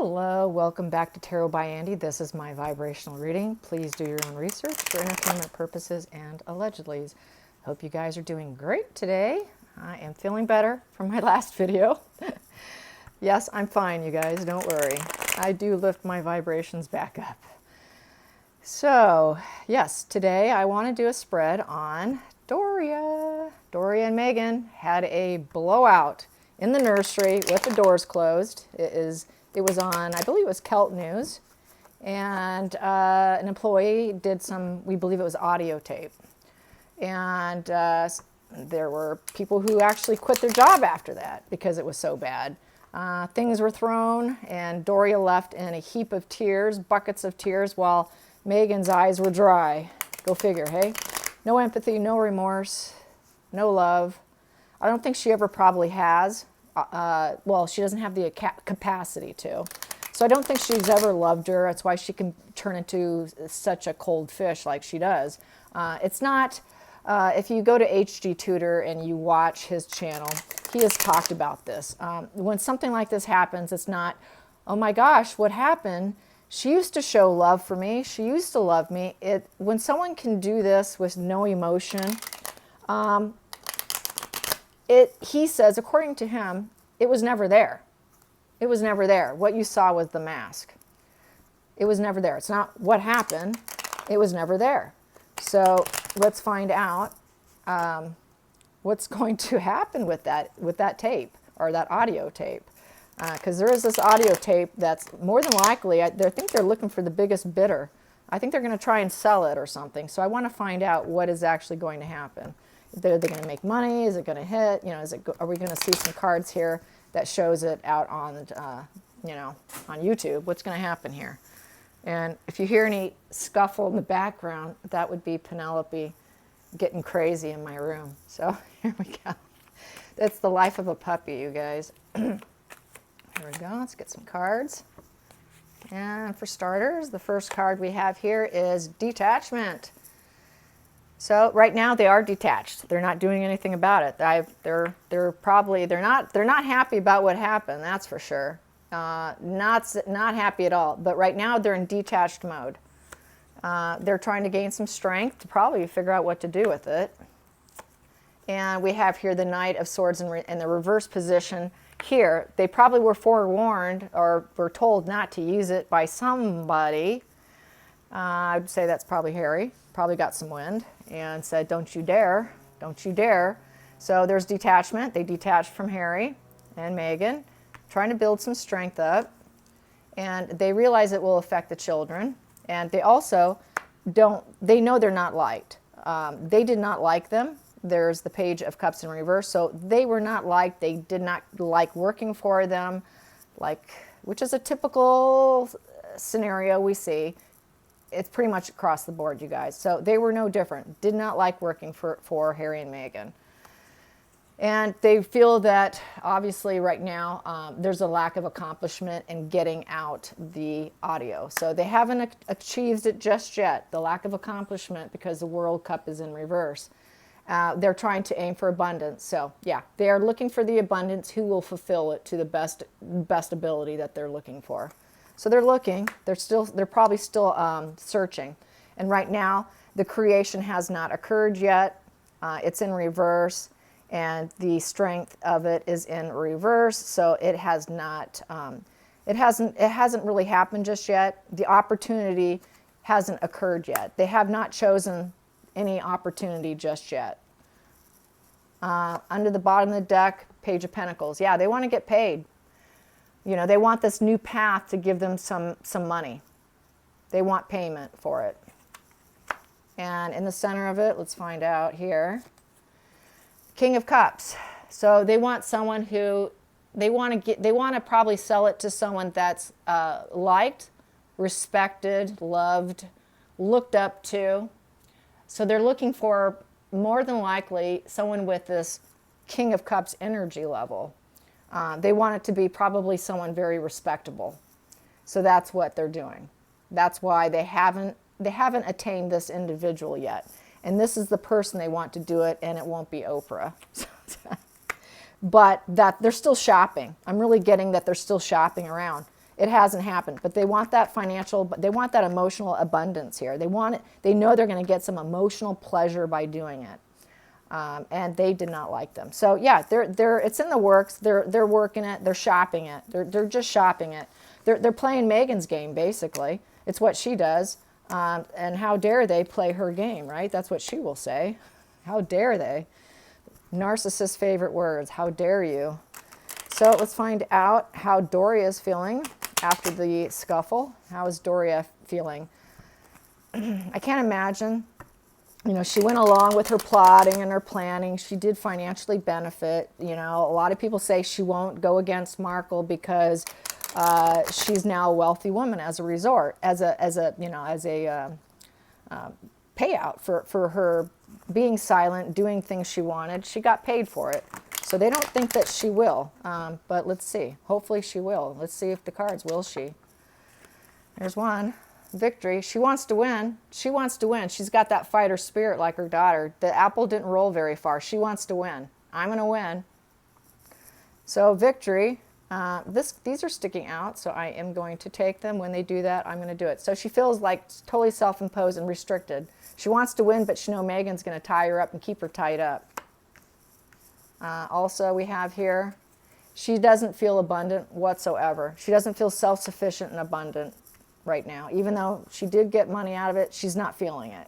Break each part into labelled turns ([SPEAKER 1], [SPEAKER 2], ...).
[SPEAKER 1] Hello, welcome back to Tarot by Andy. This is my vibrational reading. Please do your own research for entertainment purposes and allegedlys. Hope you guys are doing great today. I am feeling better from my last video. Yes, I'm fine, you guys, don't worry. I do lift my vibrations back up. So, yes, today I want to do a spread on Doria. Doria and Meghan had a blowout in the nursery with the doors closed. It was on, I believe it was Celt News, and an employee did some, we believe it was audio tape. And there were people who actually quit their job after that because it was so bad. Things were thrown, and Doria left in a heap of tears, buckets of tears, while Meghan's eyes were dry. Go figure, hey? No empathy, no remorse, no love. I don't think she ever probably has. Well, she doesn't have the capacity to. So I don't think she's ever loved her. That's why she can turn into such a cold fish like she does. It's not, if you go to HG Tutor and you watch his channel, he has talked about this. When something like this happens, it's not, oh my gosh, what happened? She used to show love for me. She used to love me. When someone can do this with no emotion, he says, according to him, it was never there. It was never there. What you saw was the mask. It was never there. It's not what happened. It was never there. So let's find out what's going to happen with that tape, or that audio tape. Because there is this audio tape that's more than likely, I think they're looking for the biggest bidder. I think they're going to try and sell it or something. So I want to find out what is actually going to happen. Are they going to make money? Is it going to hit? You know, are we going to see some cards here that shows it out on, on YouTube? What's going to happen here? And if you hear any scuffle in the background, that would be Penelope getting crazy in my room. So here we go. That's the life of a puppy, you guys. Here we go. Let's get some cards. And for starters, the first card we have here is detachment. So right now they are detached. They're not doing anything about it. They're not happy about what happened. That's for sure. Not happy at all. But right now they're in detached mode. They're trying to gain some strength to probably figure out what to do with it. And we have here the Knight of Swords in the reverse position. Here they probably were forewarned or were told not to use it by somebody. I'd say that's probably Harry. Probably got some wind and said, don't you dare, don't you dare. So there's detachment. They detached from Harry and Meghan, trying to build some strength up. And they realize it will affect the children. And they also they know they're not liked. They did not like them. There's the Page of Cups in reverse. So they were not liked. They did not like working for them, which is a typical scenario we see. It's pretty much across the board, you guys. So they were no different. Did not like working for Harry and Meghan. And they feel that, obviously, right now, there's a lack of accomplishment in getting out the audio. So they haven't achieved it just yet, the lack of accomplishment, because the World Cup is in reverse. They're trying to aim for abundance. So, yeah, they are looking for the abundance. Who will fulfill it to the best ability that they're looking for? So they're looking, they're probably still searching. And right now, the creation has not occurred yet. It's in reverse, and the strength of it is in reverse. So it has not, it hasn't really happened just yet. The opportunity hasn't occurred yet. They have not chosen any opportunity just yet. Under the bottom of the deck, Page of Pentacles. Yeah, they want to get paid. You know, they want this new path to give them some money. They want payment for it. And in the center of it, let's find out here, King of Cups. So they want someone who, they want to probably sell it to someone that's liked, respected, loved, looked up to. So they're looking for, more than likely, someone with this King of Cups energy level. They want it to be probably someone very respectable. So that's what they're doing. That's why they haven't attained this individual yet. And this is the person they want to do it, and it won't be Oprah. But that they're still shopping. I'm really getting that they're still shopping around. It hasn't happened, but they want that they want that emotional abundance here. They want it, they know they're going to get some emotional pleasure by doing it. And they did not like them. So yeah, it's in the works. They're working it. They're shopping it. They're just shopping it. They're playing Meghan's game, basically. It's what she does. And how dare they play her game, right? That's what she will say. How dare they? Narcissist's favorite words. How dare you? So let's find out how Doria is feeling after the scuffle. How is Doria feeling? I can't imagine. You know, she went along with her plotting and her planning. She did financially benefit. You know, a lot of people say she won't go against Markle because she's now a wealthy woman as a resort, as a payout for her being silent, doing things she wanted. She got paid for it. So they don't think that she will, but let's see. Hopefully she will. Let's see if the cards will she. There's one. Victory. She wants to win. She wants to win. She's got that fighter spirit like her daughter. The apple didn't roll very far. She wants to win. I'm going to win. So victory. These are sticking out, so I am going to take them. When they do that, I'm going to do it. So she feels like totally self-imposed and restricted. She wants to win, but she knows Meghan's going to tie her up and keep her tied up. Also, we have here, she doesn't feel abundant whatsoever. She doesn't feel self-sufficient and abundant right now. Even though she did get money out of it, she's not feeling it.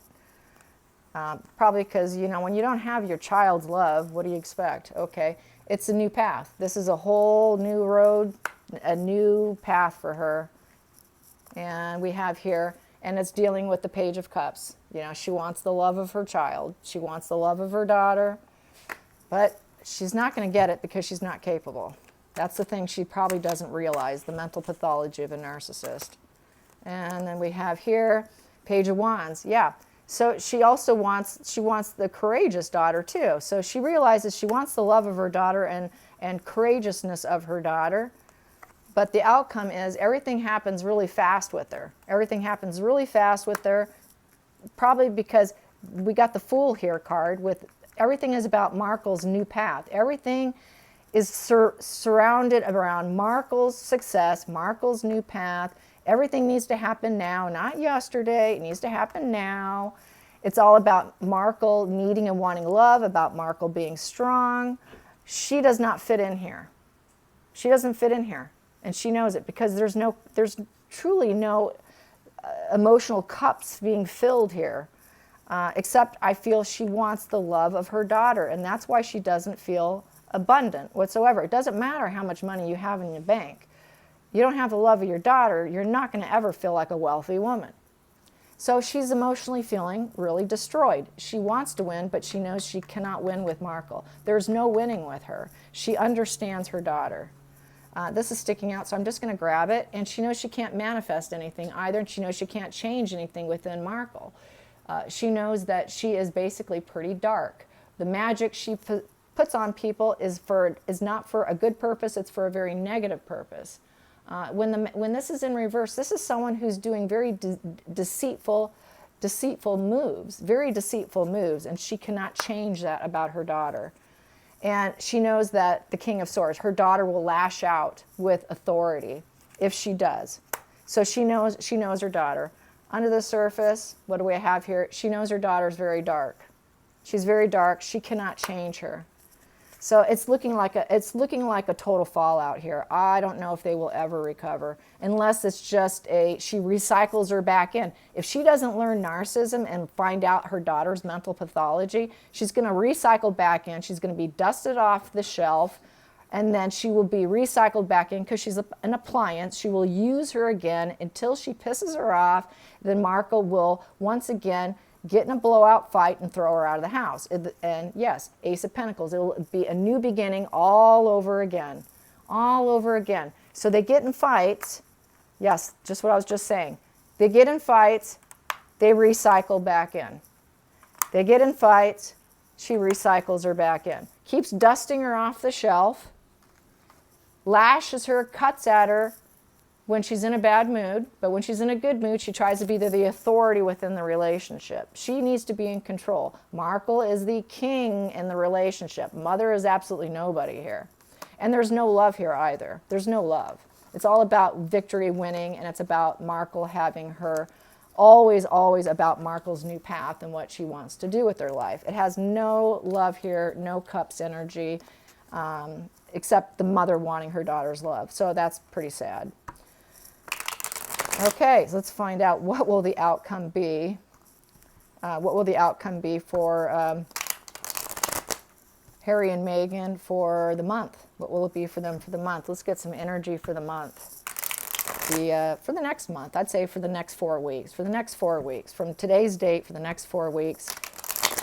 [SPEAKER 1] Probably because, you know, when you don't have your child's love, what do you expect? Okay, it's a new path. This is a whole new road, a new path for her. And we have here, and it's dealing with the Page of Cups. You know, she wants the love of her child. She wants the love of her daughter. But she's not going to get it because she's not capable. That's the thing she probably doesn't realize, the mental pathology of a narcissist. And then we have here, Page of Wands. Yeah. So she also wants the courageous daughter too. So she realizes she wants the love of her daughter and courageousness of her daughter. But the outcome is everything happens really fast with her. Everything happens really fast with her, probably because we got the Fool here card with everything is about Markle's new path. Everything is surrounded around Markle's success, Markle's new path. Everything needs to happen now, not yesterday. It needs to happen now. It's all about Markle needing and wanting love, about Markle being strong. She does not fit in here. She doesn't fit in here, and she knows it because there's truly no emotional cups being filled here. Except I feel she wants the love of her daughter, and that's why she doesn't feel abundant whatsoever. It doesn't matter how much money you have in your bank. You don't have the love of your daughter, you're not going to ever feel like a wealthy woman. So she's emotionally feeling really destroyed. She wants to win, but she knows she cannot win with Markle. There's no winning with her. She understands her daughter. This is sticking out, so I'm just going to grab it. And she knows she can't manifest anything either, and she knows she can't change anything within Markle. She knows that she is basically pretty dark. The magic she puts on people is not for a good purpose, it's for a very negative purpose. When this is in reverse, this is someone who's doing very deceitful moves, very deceitful moves, and she cannot change that about her daughter. And she knows that the King of Swords, her daughter will lash out with authority if she does. So she knows her daughter. Under the surface, what do we have here? She knows her daughter's very dark. She's very dark. She cannot change her. So it's looking like a total fallout here. I don't know if they will ever recover unless it's just she recycles her back in. If she doesn't learn narcissism and find out her daughter's mental pathology, she's going to recycle back in. She's going to be dusted off the shelf, and then she will be recycled back in because she's an appliance. She will use her again until she pisses her off. Then Markle will once again get in a blowout fight and throw her out of the house. And yes, Ace of Pentacles. It will be a new beginning all over again. All over again. So they get in fights. Yes, just what I was just saying. They get in fights. They recycle back in. They get in fights. She recycles her back in. Keeps dusting her off the shelf. Lashes her, cuts at her when she's in a bad mood, but when she's in a good mood, she tries to be the authority within the relationship. She needs to be in control. Markle is the king in the relationship. Mother is absolutely nobody here. And there's no love here either. There's no love. It's all about victory, winning, and it's about Markle having her, always about Markle's new path and what she wants to do with her life. It has no love here, no cups energy, except the mother wanting her daughter's love. So that's pretty sad. Okay, so let's find out what will the outcome be. What will the outcome be for Harry and Meghan for the month? What will it be for them for the month? Let's get some energy for the month. For the next month, I'd say for the next 4 weeks. For the next 4 weeks, from today's date for the next 4 weeks,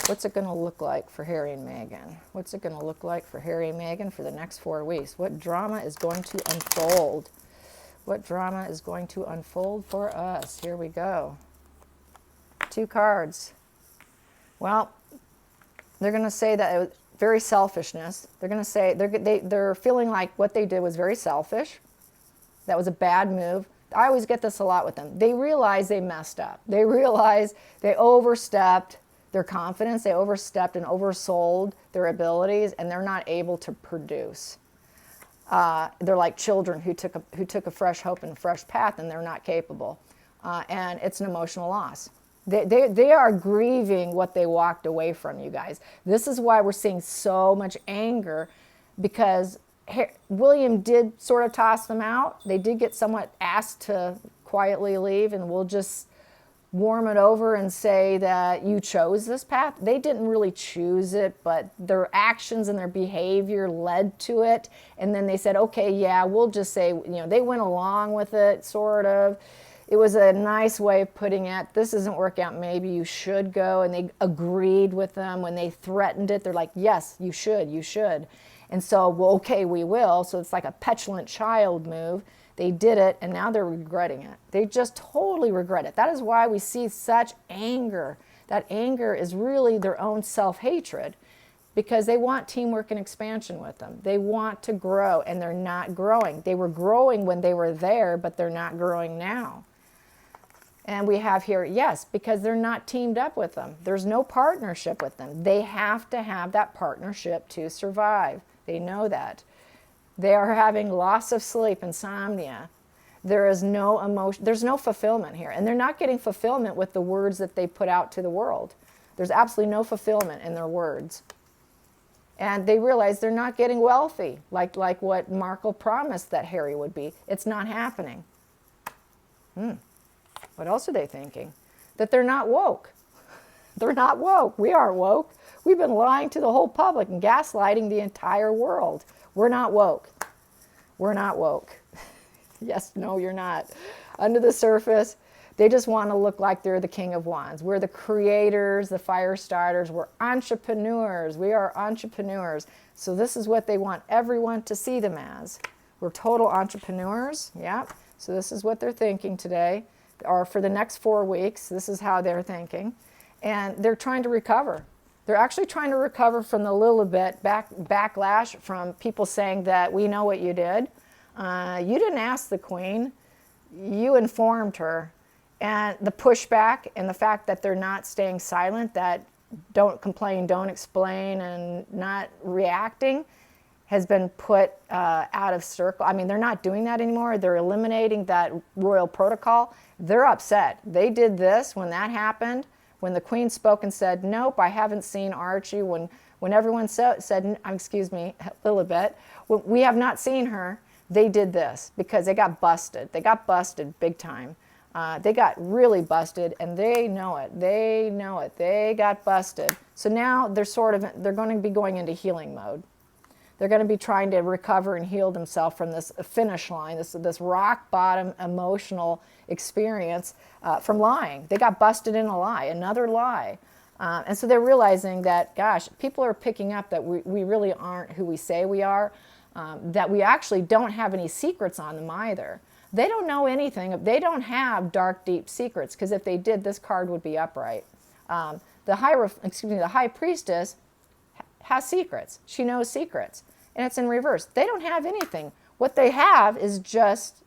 [SPEAKER 1] what's it going to look like for Harry and Meghan? What's it going to look like for Harry and Meghan for the next 4 weeks? What drama is going to unfold? What drama is going to unfold for us? Here we go. 2 cards. Well, they're going to say that it was very selfishness. They're going to say they're feeling like what they did was very selfish. That was a bad move. I always get this a lot with them. They realize they messed up. They realize they overstepped their confidence. They overstepped and oversold their abilities, and they're not able to produce. They're like children who took a fresh hope and a fresh path, and they're not capable. And it's an emotional loss. They are grieving what they walked away from, you guys. This is why we're seeing so much anger, because William did sort of toss them out. They did get somewhat asked to quietly leave, and we'll just warm it over and say that you chose this path. They didn't really choose it, but their actions and their behavior led to it. And then they said, okay, yeah, we'll just say, they went along with it, sort of. It was a nice way of putting it. This isn't working out. Maybe you should go. And they agreed with them. When they threatened it, they're like, yes, you should, you should. And so, well, okay, we will. So it's like a petulant child move. They did it, and now they're regretting it. They just totally regret it. That is why we see such anger. That anger is really their own self-hatred, because they want teamwork and expansion with them. They want to grow, and they're not growing. They were growing when they were there, but they're not growing now. And we have here, yes, because they're not teamed up with them. There's no partnership with them. They have to have that partnership to survive. They know that. They are having loss of sleep, insomnia. There is no emotion, there's no fulfillment here. And they're not getting fulfillment with the words that they put out to the world. There's absolutely no fulfillment in their words. And they realize they're not getting wealthy, like what Markle promised that Harry would be. It's not happening. What else are they thinking? That they're not woke. They're not woke. We aren't woke. We've been lying to the whole public and gaslighting the entire world. We're not woke. We're not woke. Yes, no, you're not. Under the surface, they just want to look like they're the King of Wands. We're the creators, the fire starters. We're entrepreneurs. We are entrepreneurs. So this is what they want everyone to see them as. We're total entrepreneurs. Yeah. So this is what they're thinking today, or for the next 4 weeks. This is how they're thinking. And they're trying to recover. They're actually trying to recover from the little bit backlash from people saying that we know what you did. You didn't ask the Queen. You informed her. And the pushback and the fact that they're not staying silent, that don't complain, don't explain, and not reacting has been put out of circle. I mean, they're not doing that anymore. They're eliminating that royal protocol. They're upset. They did this when that happened. When the Queen spoke and said, nope, I haven't seen Archie. When everyone said, excuse me, Lilibet, we have not seen her, they did this because they got busted. They got busted big time. They got really busted, and they know it. They know it. They got busted. So now they're going to be going into healing mode. They're going to be trying to recover and heal themselves from this finish line, this rock bottom emotional experience from lying. They got busted in a lie, another lie. And so they're realizing that, gosh, people are picking up that we really aren't who we say we are, that we actually don't have any secrets on them either. They don't know anything. They don't have dark, deep secrets, because if they did, this card would be upright. The High Priestess has secrets. She knows secrets. And it's in reverse. They don't have anything. What they have is just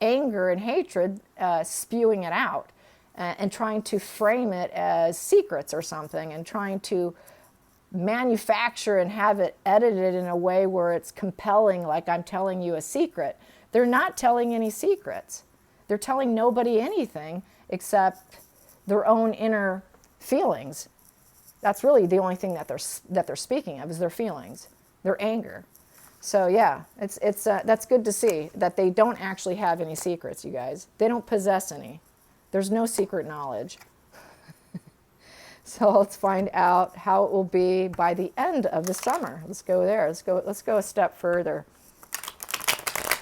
[SPEAKER 1] anger and hatred, spewing it out and trying to frame it as secrets or something, and trying to manufacture and have it edited in a way where it's compelling, like I'm telling you a secret. They're not telling any secrets. They're telling nobody anything except their own inner feelings. That's really the only thing that they're speaking of, is their feelings, their anger. So yeah, that's good to see that they don't actually have any secrets, you guys. They don't possess any. There's no secret knowledge. So let's find out how it will be by the end of the summer. Let's go there. Let's go a step further.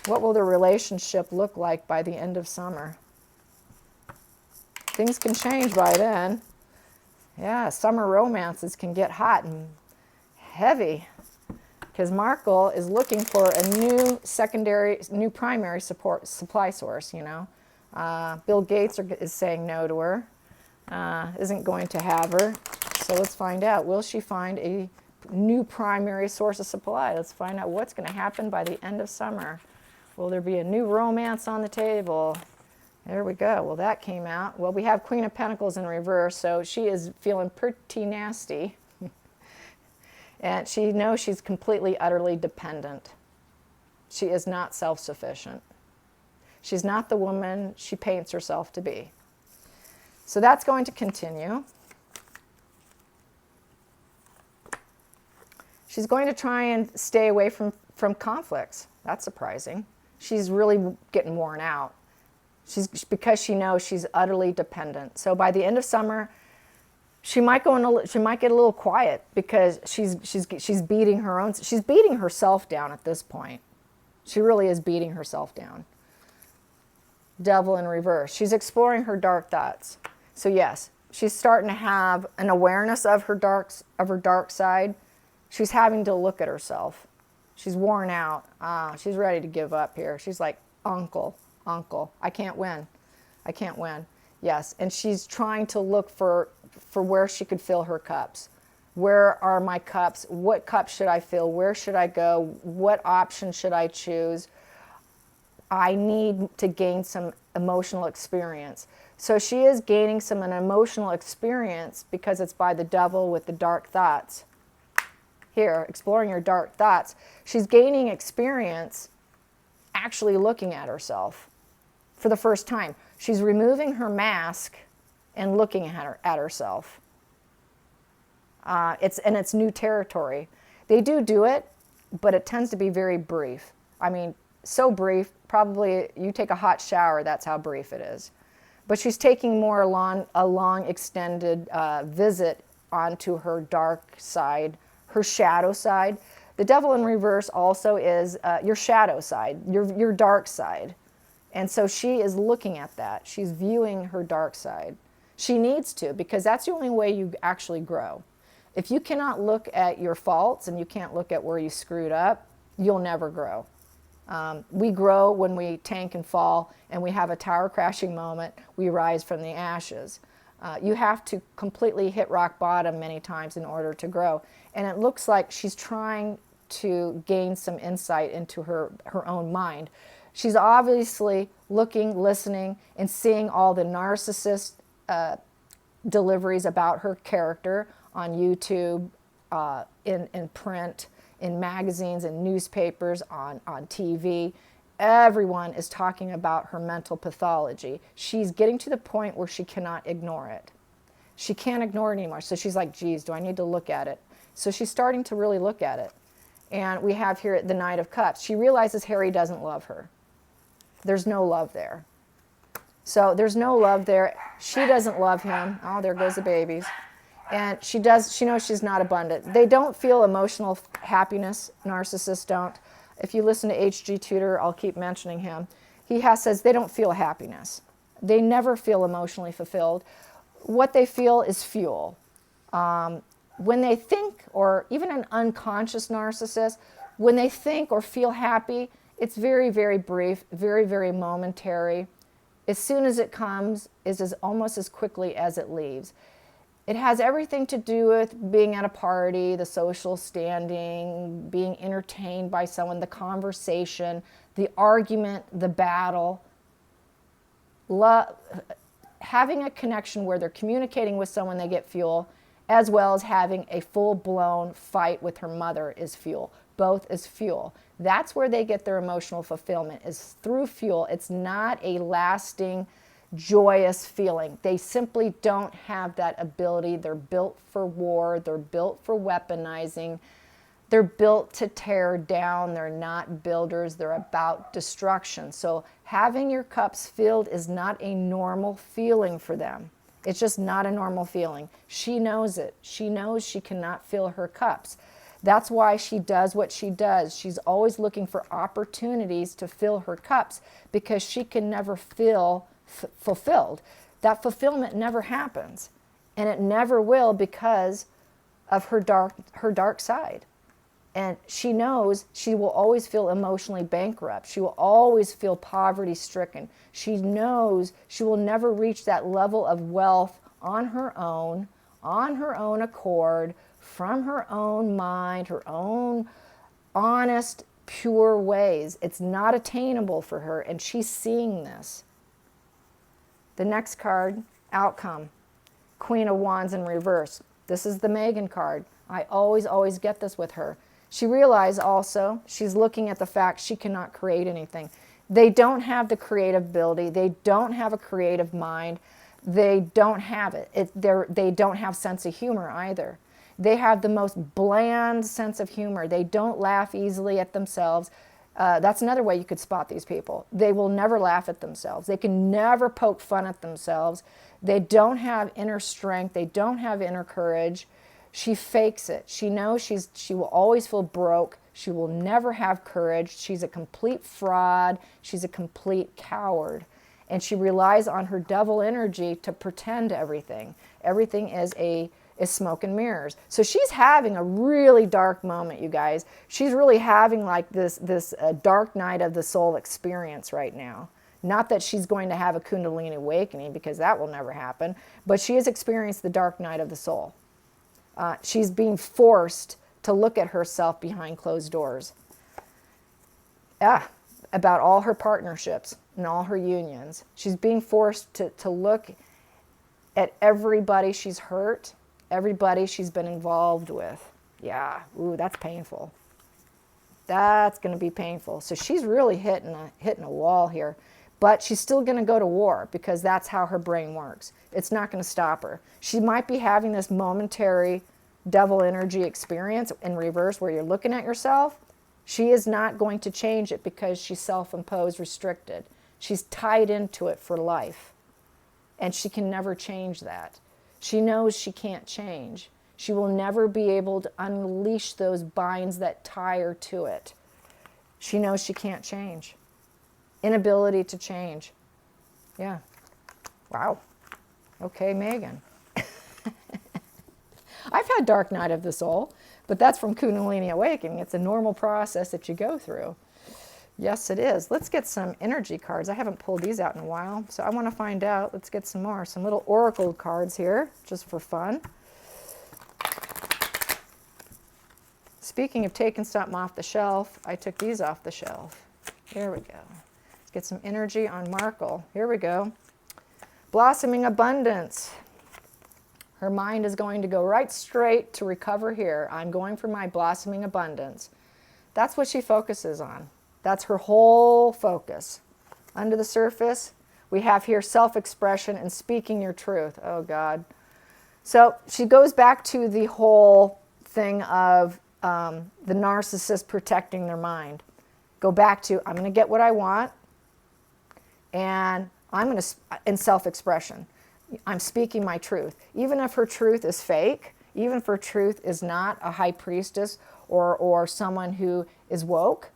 [SPEAKER 1] What will the relationship look like by the end of summer? Things can change by then. Yeah, summer romances can get hot and heavy, because Markle is looking for a new primary supply source, you know. Bill Gates is saying no to her, isn't going to have her. So let's find out. Will she find a new primary source of supply? Let's find out what's going to happen by the end of summer. Will there be a new romance on the table? There we go. Well, that came out. Well, we have Queen of Pentacles in reverse, so she is feeling pretty nasty. And she knows she's completely, utterly dependent. She is not self-sufficient. She's not the woman she paints herself to be. So that's going to continue. She's going to try and stay away from conflicts. That's surprising. She's really getting worn out. Because she knows she's utterly dependent. So by the end of summer, she might get a little quiet, because she's beating herself down at this point. She really is beating herself down. Devil in reverse. She's exploring her dark thoughts. So yes, she's starting to have an awareness of her dark side. She's having to look at herself. She's worn out. She's ready to give up here. She's like, Uncle, I can't win. Yes, and she's trying to look for where she could fill her cups. Where are my cups? What cup should I fill? Where should I go? What option should I choose? I need to gain some emotional experience. So she is gaining an emotional experience, because it's by the devil with the dark thoughts. Here, exploring your dark thoughts. She's gaining experience actually looking at herself for the first time. She's removing her mask and looking at herself. It's new territory. They do it, but it tends to be very brief. I mean, so brief, probably you take a hot shower, that's how brief it is. But she's taking more a long extended visit onto her dark side, her shadow side. The devil in reverse also is your shadow side, your dark side. And so she is looking at that. She's viewing her dark side. She needs to, because that's the only way you actually grow. If you cannot look at your faults and you can't look at where you screwed up, you'll never grow. We grow when we tank and fall, and we have a tower crashing moment. We rise from the ashes. You have to completely hit rock bottom many times in order to grow. And it looks like she's trying to gain some insight into her own mind. She's obviously looking, listening, and seeing all the narcissist deliveries about her character on YouTube, in print, in magazines and newspapers, on TV. Everyone is talking about her mental pathology. She's getting to the point where she cannot ignore it. She can't ignore it anymore. So she's like, geez, do I need to look at it? So she's starting to really look at it. And we have here the Knight of Cups. She realizes Harry doesn't love her. There's no love there. So there's no love there. She doesn't love him. Oh, there goes the babies. And she knows she's not abundant. They don't feel emotional happiness. Narcissists don't. If you listen to H.G. Tudor, I'll keep mentioning him. He says they don't feel happiness. They never feel emotionally fulfilled. What they feel is fuel. When they think, or even an unconscious narcissist, when they think or feel happy, it's very, very brief, very, very momentary. As soon as it comes, is almost as quickly as it leaves. It has everything to do with being at a party, the social standing, being entertained by someone, the conversation, the argument, the battle. Having a connection where they're communicating with someone, they get fuel, as well as having a full-blown fight with her mother is fuel. Both is fuel. That's where they get their emotional fulfillment, is through fuel. It's not a lasting, joyous feeling. They simply don't have that ability. They're built for war. They're built for weaponizing. They're built to tear down. They're not builders. They're about destruction. So having your cups filled is not a normal feeling for them. It's just not a normal feeling. She knows it. She knows she cannot fill her cups. That's why she does what she does. She's always looking for opportunities to fill her cups, because she can never feel fulfilled. That fulfillment never happens, and it never will, because of her dark side. And she knows she will always feel emotionally bankrupt. She will always feel poverty stricken. She knows she will never reach that level of wealth on her own accord, from her own mind, her own honest, pure ways. It's not attainable for her, and she's seeing this. The next card, outcome. Queen of Wands in reverse. This is the Meghan card. I always get this with her. She realized also, she's looking at the fact she cannot create anything. They don't have the creative ability. They don't have a creative mind. They don't have it. They don't have sense of humor either. They have the most bland sense of humor. They don't laugh easily at themselves. That's another way you could spot these people. They will never laugh at themselves. They can never poke fun at themselves. They don't have inner strength. They don't have inner courage. She fakes it. She knows she will always feel broke. She will never have courage. She's a complete fraud. She's a complete coward. And she relies on her devil energy to pretend everything. Everything is smoke and mirrors. So she's having a really dark moment, you guys. She's really having like this dark night of the soul experience right now. Not that she's going to have a Kundalini awakening, because that will never happen, but she has experienced the dark night of the soul. She's being forced to look at herself behind closed doors. About all her partnerships and all her unions. She's being forced to look at everybody she's hurt, everybody she's been involved with. Yeah, ooh, that's painful. That's going to be painful. So she's really hitting a wall here. But she's still going to go to war, because that's how her brain works. It's not going to stop her. She might be having this momentary devil energy experience in reverse where you're looking at yourself. She is not going to change it, because she's self-imposed, restricted. She's tied into it for life. And she can never change that. She knows she can't change. She will never be able to unleash those binds that tie her to it. She knows she can't change. Inability to change. Yeah. Wow. Okay, Meghan. I've had dark night of the soul, but that's from Kundalini awakening. It's a normal process that you go through. Yes, it is. Let's get some energy cards. I haven't pulled these out in a while, so I want to find out. Let's get some more. Some little oracle cards here, just for fun. Speaking of taking something off the shelf, I took these off the shelf. There we go. Let's get some energy on Markle. Here we go. Blossoming abundance. Her mind is going to go right straight to recover here. I'm going for my blossoming abundance. That's what she focuses on. That's her whole focus. Under the surface, we have here self-expression and speaking your truth. Oh, God. So she goes back to the whole thing of the narcissist protecting their mind. Go back to, I'm going to get what I want, and I'm going to, in self-expression, I'm speaking my truth. Even if her truth is fake, even if her truth is not a high priestess or someone who is woke,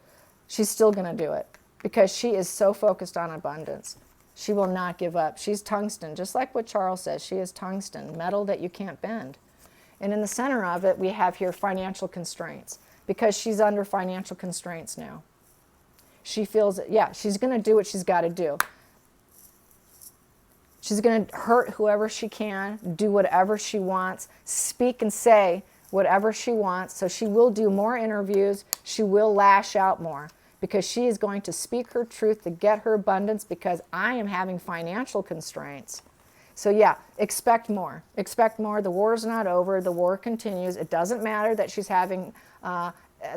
[SPEAKER 1] she's still going to do it, because she is so focused on abundance. She will not give up. She's tungsten, just like what Charles says. She is tungsten, metal that you can't bend. And in the center of it, we have here financial constraints, because she's under financial constraints now. She feels, yeah, she's going to do what she's got to do. She's going to hurt whoever she can, do whatever she wants, speak and say whatever she wants. So she will do more interviews. She will lash out more, because she is going to speak her truth to get her abundance, because I am having financial constraints. So yeah, expect more. Expect more. The war is not over. The war continues. It doesn't matter that she's having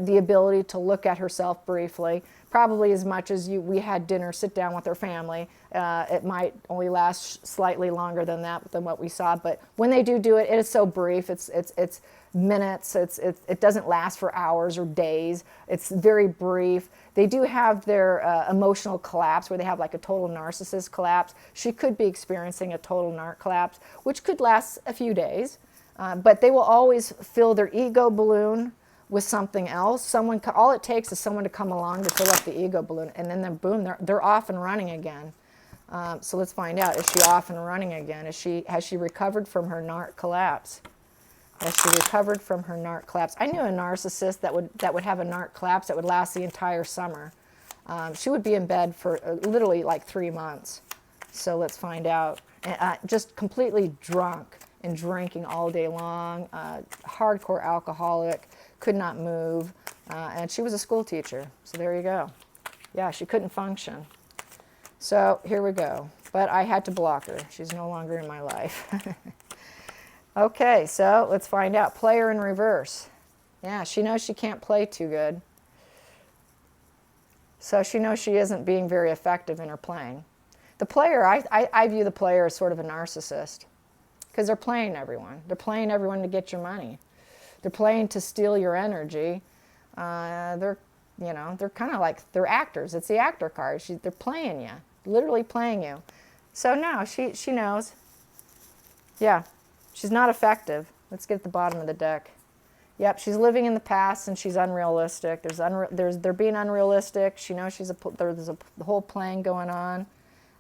[SPEAKER 1] the ability to look at herself briefly, probably as much as we had dinner, sit down with her family. It might only last slightly longer than that, than what we saw, but when they do it, it is so brief. It's minutes. It doesn't last for hours or days. It's very brief. They do have their emotional collapse, where they have like a total narcissist collapse. She could be experiencing a total narc collapse, which could last a few days, but they will always fill their ego balloon with something else. All it takes is someone to come along to fill up the ego balloon, and then boom, they're off and running again. So let's find out, is she off and running again? Has she recovered from her narc collapse? Has she recovered from her narc collapse? I knew a narcissist that would have a narc collapse that would last the entire summer. She would be in bed for literally like 3 months. So let's find out. Just completely drunk and drinking all day long, hardcore alcoholic, could not move, and she was a school teacher. So there you go. Yeah, she couldn't function. So here we go. But I had to block her. She's no longer in my life. Okay, so let's find out. Player in reverse. Yeah, she knows she can't play too good. So she knows she isn't being very effective in her playing. The player, I view the player as sort of a narcissist, because they're playing everyone. They're playing everyone to get your money. They're playing to steal your energy. They're kind of like, they're actors. It's the actor card. They're playing you, literally playing you. So no, she knows. Yeah. She's not effective. Let's get at the bottom of the deck. Yep, she's living in the past and she's unrealistic. They're being unrealistic. She knows there's a whole playing going on.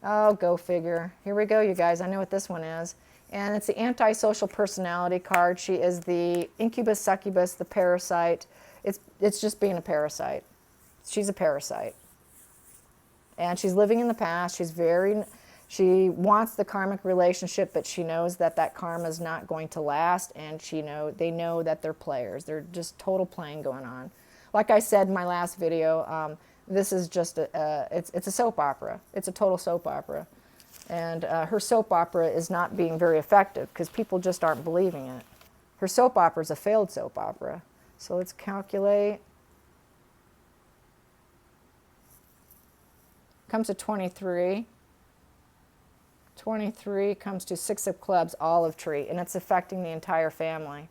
[SPEAKER 1] Oh, go figure. Here we go, you guys. I know what this one is. And it's the antisocial personality card. She is the incubus, succubus, the parasite. It's just being a parasite. She's a parasite. And she's living in the past. She wants the karmic relationship, but she knows that karma is not going to last, and they know that they're players. They're just total playing going on. Like I said in my last video, this is just it's a soap opera. It's a total soap opera. And her soap opera is not being very effective because people just aren't believing it. Her soap opera is a failed soap opera. So let's calculate. Comes to 23. 23 comes to 6 of clubs, olive tree, and it's affecting the entire family.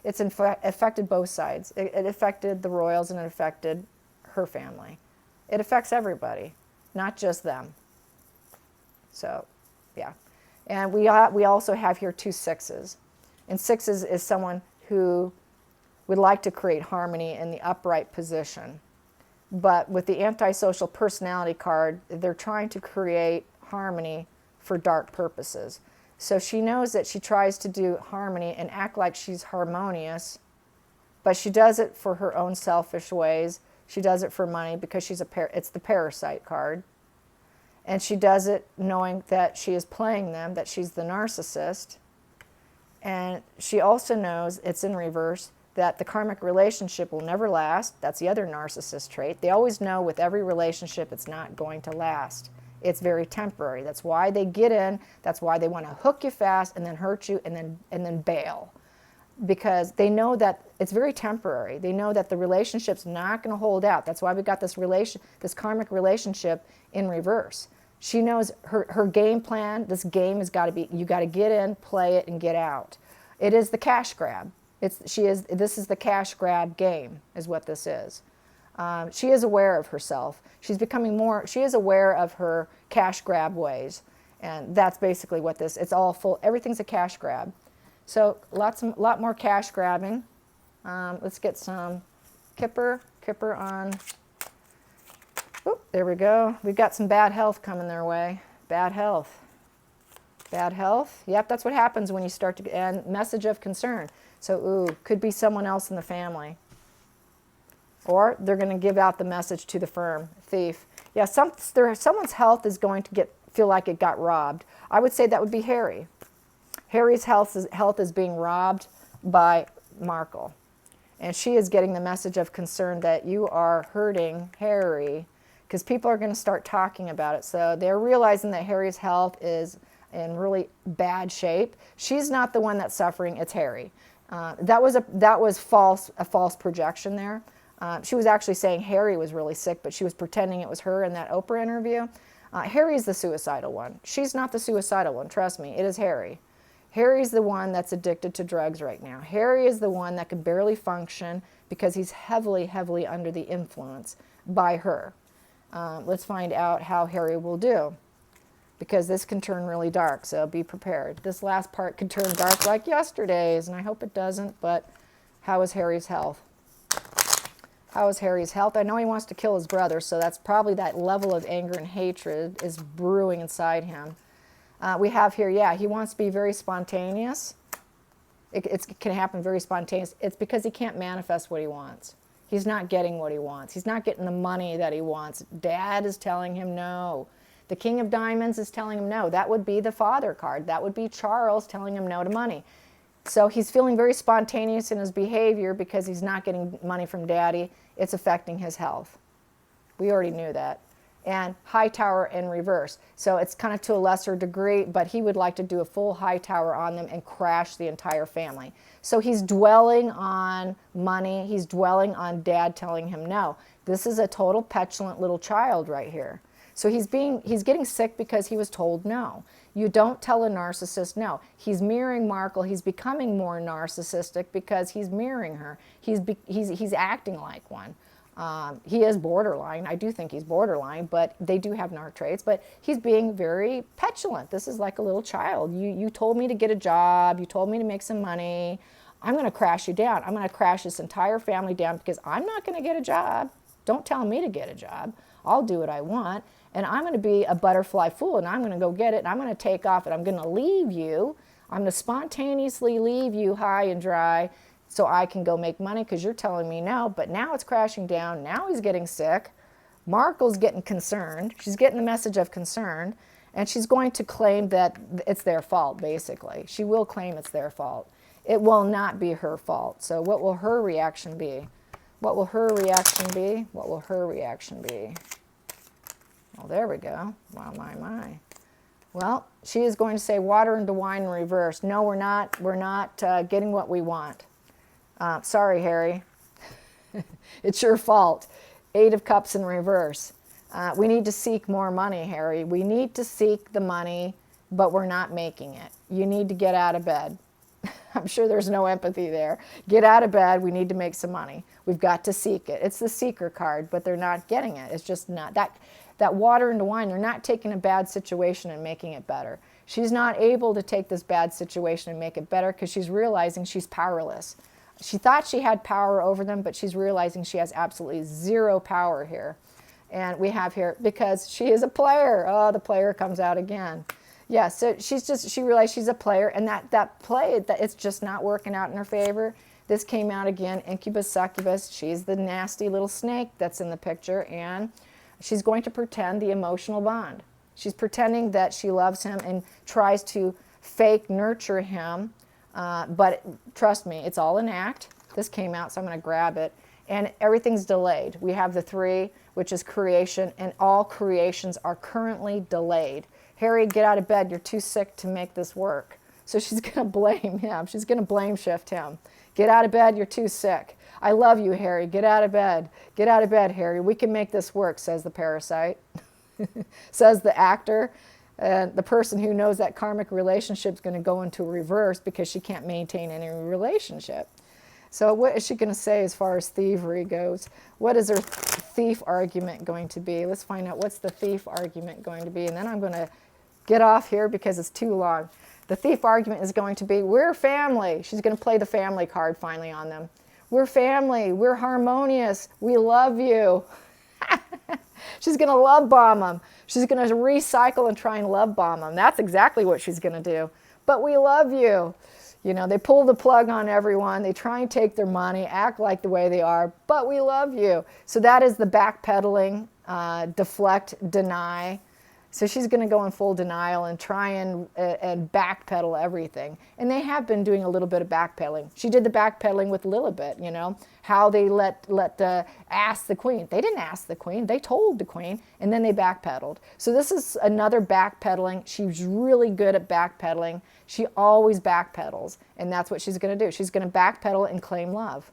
[SPEAKER 1] It's affected both sides. It affected the royals and it affected her family. It affects everybody, not just them. So, yeah. And we also have here 2 6s. And 6s is someone who would like to create harmony in the upright position. But with the antisocial personality card, they're trying to create harmony for dark purposes. So she knows that she tries to do harmony and act like she's harmonious, but she does it for her own selfish ways. She does it for money because it's the parasite card. And she does it knowing that she is playing them, that she's the narcissist. And she also knows, it's in reverse, that the karmic relationship will never last. That's the other narcissist trait. They always know with every relationship it's not going to last. It's very temporary. That's why they get in. That's why they want to hook you fast and then hurt you and then bail. Because they know that it's very temporary. They know that the relationship's not going to hold out. That's why we got this karmic relationship in reverse. She knows her game plan. This game has got to be, you got to get in, play it, and get out. It is the cash grab. This is the cash grab game, is what this is. She is aware of herself. She is aware of her cash grab ways. And that's basically what it's all full, everything's a cash grab. So lot more cash grabbing. Let's get some Kipper on. Oop, there we go. We've got some bad health coming their way. Bad health. Bad health. Yep, that's what happens when you start to, and message of concern. So, ooh, could be someone else in the family. Or they're going to give out the message to the firm, thief. Yeah, someone's health is going to feel like it got robbed. I would say that would be Harry. Harry's health is being robbed by Markle. And she is getting the message of concern that you are hurting Harry, because people are going to start talking about it. So they're realizing that Harry's health is in really bad shape. She's not the one that's suffering, it's Harry. That was a false projection there. She was actually saying Harry was really sick, but she was pretending it was her in that Oprah interview. Harry's the suicidal one. She's not the suicidal one, trust me. It is Harry. Harry's the one that's addicted to drugs right now. Harry is the one that can barely function because he's heavily, heavily under the influence by her. Let's find out how Harry will do, because this can turn really dark, so be prepared. This last part could turn dark like yesterday's, and I hope it doesn't, but how is Harry's health? How is Harry's health? I know he wants to kill his brother, so that's probably that level of anger and hatred is brewing inside him. We have here, yeah, he wants to be very spontaneous. It can happen very spontaneous. It's because he can't manifest what he wants. He's not getting what he wants. He's not getting the money that he wants. Dad is telling him no. The King of Diamonds is telling him no. That would be the father card. That would be Charles telling him no to money. So he's feeling very spontaneous in his behavior because he's not getting money from Daddy. It's affecting his health. We already knew that. And high tower in reverse. So it's kind of to a lesser degree, but he would like to do a full high tower on them and crash the entire family. So he's dwelling on money. He's dwelling on Dad telling him no. This is a total petulant little child right here. So he's getting sick because he was told no. You don't tell a narcissist no. He's mirroring Markle. He's becoming more narcissistic because he's mirroring her. He's acting like one. He is borderline. I do think he's borderline, but they do have narc traits. But he's being very petulant. This is like a little child. You told me to get a job. You told me to make some money. I'm going to crash you down. I'm going to crash this entire family down because I'm not going to get a job. Don't tell me to get a job. I'll do what I want. And I'm going to be a butterfly fool, and I'm going to go get it, and I'm going to take off, and I'm going to leave you. I'm going to spontaneously leave you high and dry so I can go make money because you're telling me no. But now it's crashing down. Now he's getting sick. Markle's getting concerned. She's getting the message of concern, and she's going to claim that it's their fault, basically. She will claim it's their fault. It will not be her fault. So what will her reaction be? What will her reaction be? What will her reaction be? Well, there we go. Wow, my. Well, she is going to say water into wine in reverse. No, we're not getting what we want. Sorry, Harry. It's your fault. 8 of Cups in reverse. We need to seek more money, Harry. We need to seek the money, but we're not making it. You need to get out of bed. I'm sure there's no empathy there. Get out of bed. We need to make some money. We've got to seek it. It's the seeker card, but they're not getting it. It's just not that water into wine. They're not taking a bad situation and making it better. She's not able to take this bad situation and make it better because she's realizing she's powerless. She thought she had power over them, but she's realizing she has absolutely zero power here. And we have here, because she is a player. Oh, the player comes out again. Yeah, so she realized she's a player, and that play, it's just not working out in her favor. This came out again, incubus, succubus. She's the nasty little snake that's in the picture, and she's going to pretend the emotional bond. She's pretending that she loves him and tries to fake nurture him, but trust me, it's all an act. This came out, so I'm going to grab it, and everything's delayed. We have the 3, which is creation, and all creations are currently delayed. Harry, get out of bed. You're too sick to make this work. So she's going to blame him. She's going to blame shift him. Get out of bed. You're too sick. I love you, Harry. Get out of bed. Get out of bed, Harry. We can make this work, says the parasite. Says the actor. The person who knows that karmic relationship is going to go into reverse because she can't maintain any relationship. So what is she going to say as far as thievery goes? What is her thief argument going to be? Let's find out what's the thief argument going to be. And then I'm going to get off here because it's too long. The thief argument is going to be, we're family. She's going to play the family card finally on them. We're family. We're harmonious. We love you. She's going to love bomb them. She's going to recycle and try and love bomb them. That's exactly what she's going to do. But we love you. You know, they pull the plug on everyone. They try and take their money, act like the way they are, but we love you. So that is the backpedaling, deflect, deny. So she's going to go in full denial and try and backpedal everything. And they have been doing a little bit of backpedaling. She did the backpedaling with Lilibet, you know, how they ask the queen. They didn't ask the queen. They told the queen, and then they backpedaled. So this is another backpedaling. She's really good at backpedaling. She always backpedals, and that's what she's going to do. She's going to backpedal and claim love.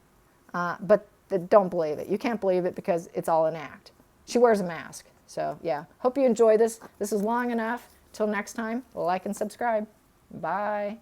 [SPEAKER 1] But don't believe it. You can't believe it because it's all an act. She wears a mask. So yeah, hope you enjoy this. This is long enough. Till next time, like and subscribe. Bye.